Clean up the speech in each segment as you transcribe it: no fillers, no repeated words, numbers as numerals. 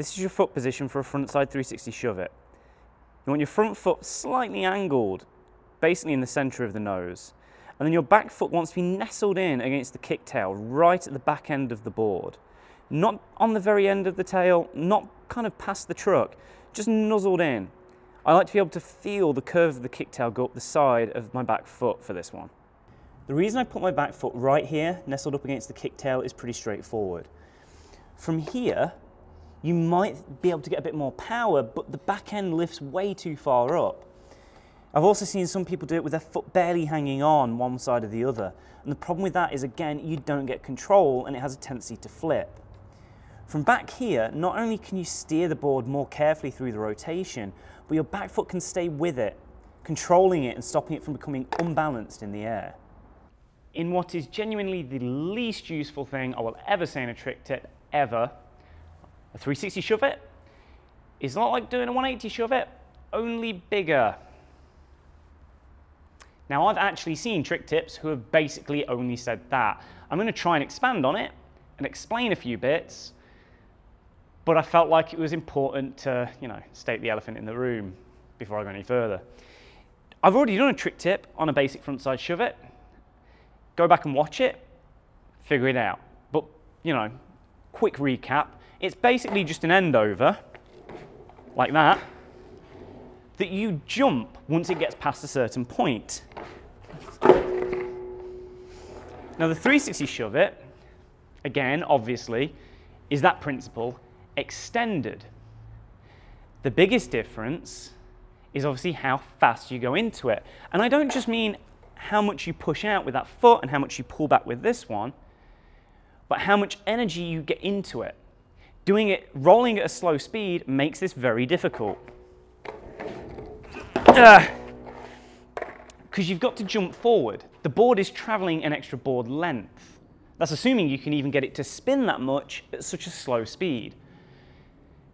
this is your foot position for a frontside 360 shove it. You want your front foot slightly angled, basically in the center of the nose. And then your back foot wants to be nestled in against the kick tail, right at the back end of the board. Not on the very end of the tail, not kind of past the truck, just nuzzled in. I like to be able to feel the curve of the kick tail go up the side of my back foot for this one. The reason I put my back foot right here, nestled up against the kick tail, is pretty straightforward. From here, you might be able to get a bit more power, but the back end lifts way too far up. I've also seen some people do it with their foot barely hanging on one side or the other. And the problem with that is, again, you don't get control and it has a tendency to flip. From back here, not only can you steer the board more carefully through the rotation, but your back foot can stay with it, controlling it and stopping it from becoming unbalanced in the air. In what is genuinely the least useful thing I will ever say in a trick tip, ever, a 360 shove it is not like doing a 180 shove it, only bigger. Now, I've actually seen trick tips who have basically only said that. I'm going to try and expand on it and explain a few bits, but I felt like it was important to, state the elephant in the room before I go any further. I've already done a trick tip on a basic frontside shove it. Go back and watch it, figure it out. But, quick recap. It's basically just an end over, like that you jump once it gets past a certain point. Now the 360 shove it, again, obviously, is that principle extended. The biggest difference is obviously how fast you go into it. And I don't just mean how much you push out with that foot and how much you pull back with this one, but how much energy you get into it. Rolling at a slow speed makes this very difficult. Because you've got to jump forward. The board is traveling an extra board length. That's assuming you can even get it to spin that much at such a slow speed.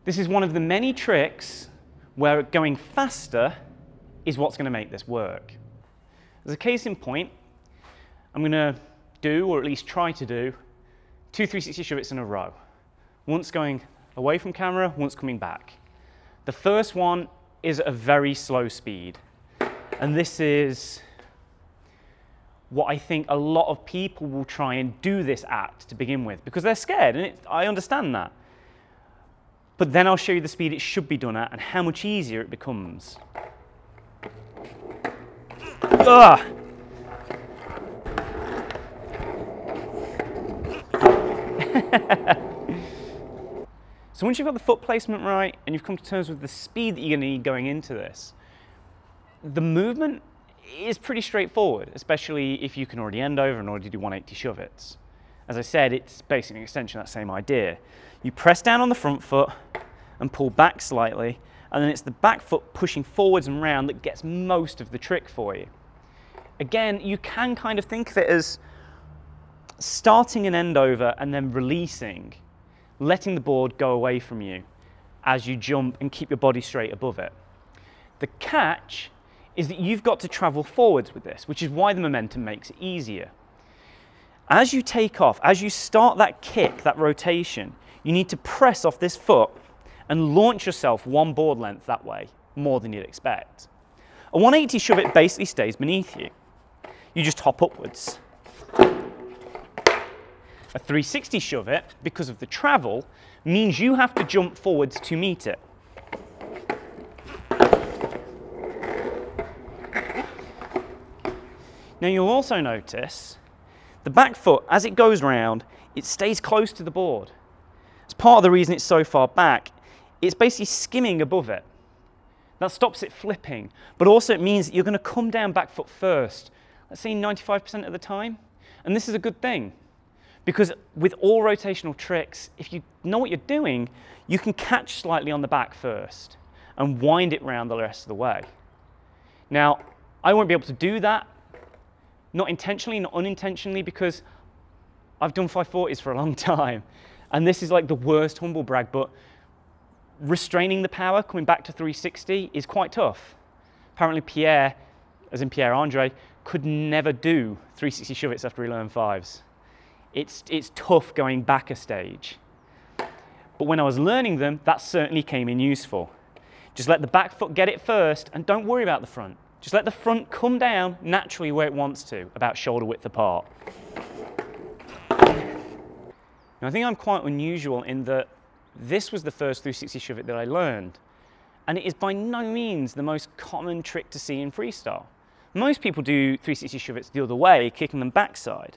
This is one of the many tricks where going faster is what's going to make this work. As a case in point, I'm going to do, or at least try to do, 2 360 shove-its in a row. Once going away from camera, once coming back. The first one is at a very slow speed. And this is what I think a lot of people will try and do this at to begin with, because they're scared, and I understand that. But then I'll show you the speed it should be done at and how much easier it becomes. Ugh. So once you've got the foot placement right and you've come to terms with the speed that you're going to need going into this, the movement is pretty straightforward, especially if you can already end over and already do 180 shove-its. As I said, it's basically an extension of that same idea. You press down on the front foot and pull back slightly, and then it's the back foot pushing forwards and round that gets most of the trick for you. Again, you can kind of think of it as starting an end over and then releasing, letting the board go away from you as you jump and keep your body straight above it. The catch is that you've got to travel forwards with this, which is why the momentum makes it easier. As you take off, as you start that kick, that rotation, you need to press off this foot and launch yourself one board length that way, more than you'd expect. A 180 shove-it basically stays beneath you. You just hop upwards. A 360 shove-it, because of the travel, means you have to jump forwards to meet it. Now you'll also notice the back foot, as it goes round, it stays close to the board. It's part of the reason it's so far back. It's basically skimming above it. That stops it flipping, but also it means that you're going to come down back foot first, let's say 95% of the time. And this is a good thing, because with all rotational tricks, if you know what you're doing, you can catch slightly on the back first and wind it round the rest of the way. Now, I won't be able to do that, not intentionally, not unintentionally, because I've done 540s for a long time. And this is like the worst humble brag, but restraining the power, coming back to 360 is quite tough. Apparently Pierre, as in Pierre-Andre, could never do 360 shove-its after he learned 5s. It's tough going back a stage. But when I was learning them, that certainly came in useful. Just let the back foot get it first and don't worry about the front. Just let the front come down naturally where it wants to, about shoulder width apart. Now, I think I'm quite unusual in that this was the first 360 shove it that I learned. And it is by no means the most common trick to see in freestyle. Most people do 360 shove it's the other way, kicking them backside.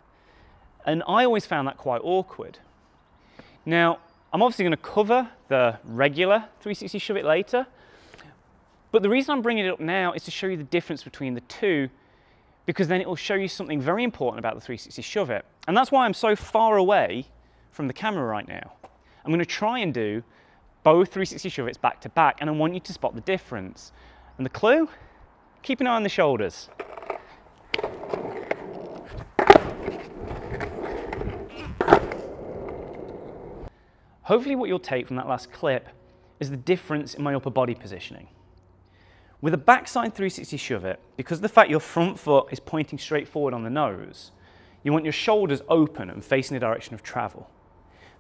And I always found that quite awkward. Now, I'm obviously going to cover the regular 360 shove it later, but the reason I'm bringing it up now is to show you the difference between the two, because then it will show you something very important about the 360 shove it. And that's why I'm so far away from the camera right now. I'm going to try and do both 360 shove it's back to back, and I want you to spot the difference. And the clue? Keep an eye on the shoulders. Hopefully what you'll take from that last clip is the difference in my upper body positioning. With a backside 360 shove it, because of the fact your front foot is pointing straight forward on the nose, you want your shoulders open and facing the direction of travel.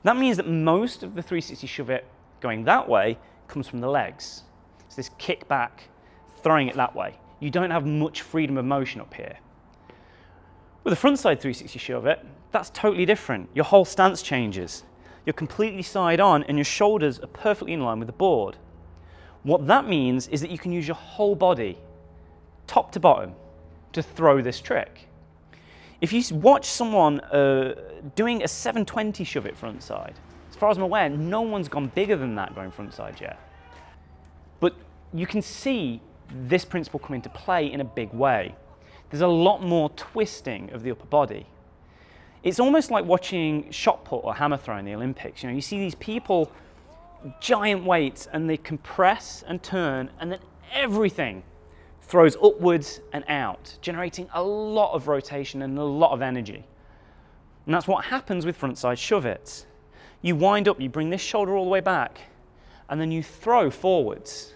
That means that most of the 360 shove it going that way comes from the legs. It's this kick back, throwing it that way. You don't have much freedom of motion up here. With a frontside 360 shove it, that's totally different. Your whole stance changes. You're completely side on and your shoulders are perfectly in line with the board. What that means is that you can use your whole body, top to bottom, to throw this trick. If you watch someone doing a 720 shove it frontside, as far as I'm aware, no one's gone bigger than that going frontside yet. But you can see this principle come into play in a big way. There's a lot more twisting of the upper body. It's almost like watching shot put or hammer throw in the Olympics. You know, you see these people, giant weights, and they compress and turn, and then everything throws upwards and out, generating a lot of rotation and a lot of energy. And that's what happens with frontside shove it's. You wind up, you bring this shoulder all the way back, and then you throw forwards.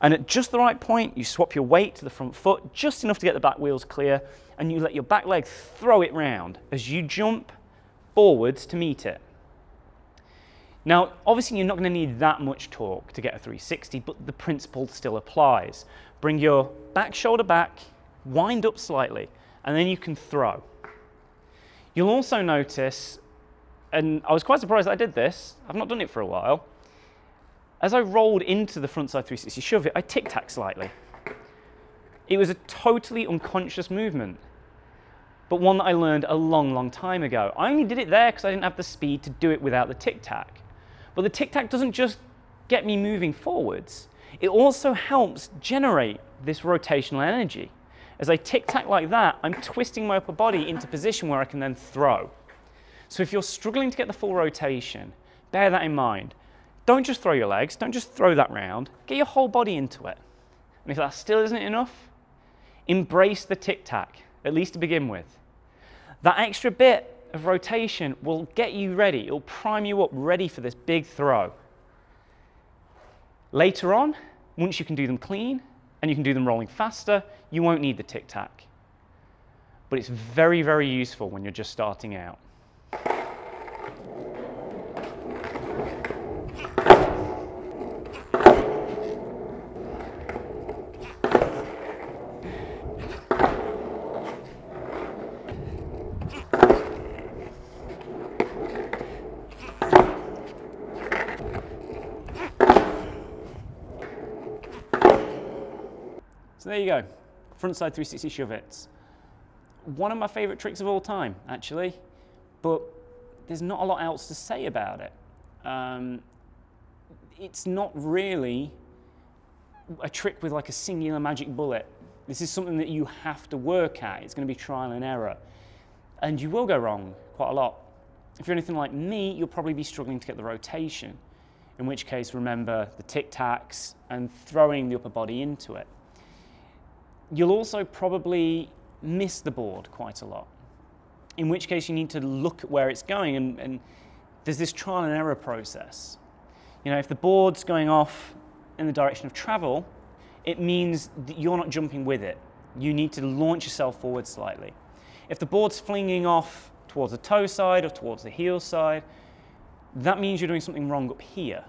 And at just the right point, you swap your weight to the front foot, just enough to get the back wheels clear, and you let your back leg throw it round as you jump forwards to meet it. Now, obviously you're not going to need that much torque to get a 360, but the principle still applies. Bring your back shoulder back, wind up slightly, and then you can throw. You'll also notice, and I was quite surprised that I did this, I've not done it for a while, as I rolled into the frontside 360 shove it, I tic-tac slightly. It was a totally unconscious movement, but one that I learned a long, long time ago. I only did it there because I didn't have the speed to do it without the tic-tac. But the tic-tac doesn't just get me moving forwards, it also helps generate this rotational energy. As I tic-tac like that, I'm twisting my upper body into position where I can then throw. So if you're struggling to get the full rotation, bear that in mind. Don't just throw your legs, don't just throw that round, get your whole body into it. And if that still isn't enough, embrace the tic-tac, at least to begin with. That extra bit of rotation will get you ready, it'll prime you up ready for this big throw. Later on, once you can do them clean, and you can do them rolling faster, you won't need the tic-tac. But it's very, very useful when you're just starting out. So there you go, frontside 360 shove it's. One of my favorite tricks of all time, actually, but there's not a lot else to say about it. It's not really a trick with like a singular magic bullet. This is something that you have to work at. It's going to be trial and error. And you will go wrong quite a lot. If you're anything like me, you'll probably be struggling to get the rotation, in which case remember the tic-tacs and throwing the upper body into it. You'll also probably miss the board quite a lot, in which case you need to look at where it's going, and there's this trial and error process. You know, if the board's going off in the direction of travel, it means that you're not jumping with it. You need to launch yourself forward slightly. If the board's flinging off towards the toe side or towards the heel side, that means you're doing something wrong up here.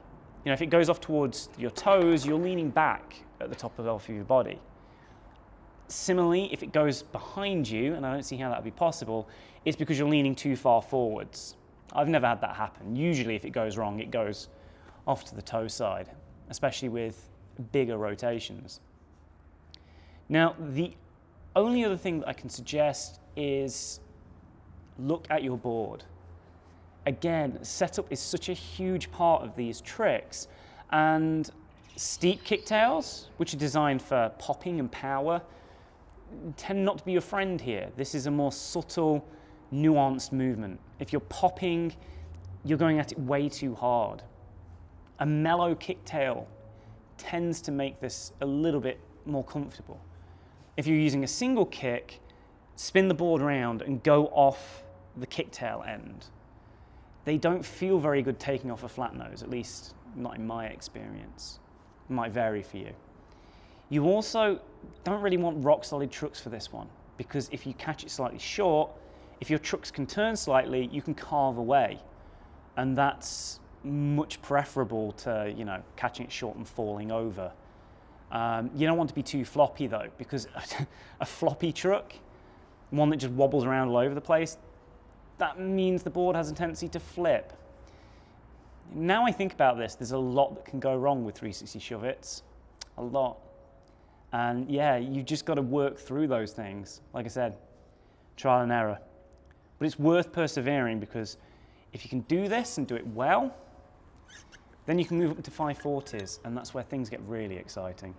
You know, if it goes off towards your toes, you're leaning back at the top of your body. Similarly, if it goes behind you, and I don't see how that would be possible, it's because you're leaning too far forwards. I've never had that happen. Usually if it goes wrong, it goes off to the toe side, especially with bigger rotations. Now, the only other thing that I can suggest is look at your board. Again, setup is such a huge part of these tricks, and steep kicktails, which are designed for popping and power, tend not to be your friend here. This is a more subtle, nuanced movement. If you're popping, you're going at it way too hard. A mellow kicktail tends to make this a little bit more comfortable. If you're using a single kick, spin the board around and go off the kicktail end. They don't feel very good taking off a flat nose, at least not in my experience. It might vary for you. You also don't really want rock solid trucks for this one, because if you catch it slightly short, if your trucks can turn slightly, you can carve away. And that's much preferable to, you know, catching it short and falling over. You don't want to be too floppy though, because a floppy truck, one that just wobbles around all over the place, that means the board has a tendency to flip. Now I think about this, there's a lot that can go wrong with 360 Shuvits, a lot. And yeah, you just got to work through those things. Like I said, trial and error. But it's worth persevering, because if you can do this and do it well, then you can move up to 540s, and that's where things get really exciting.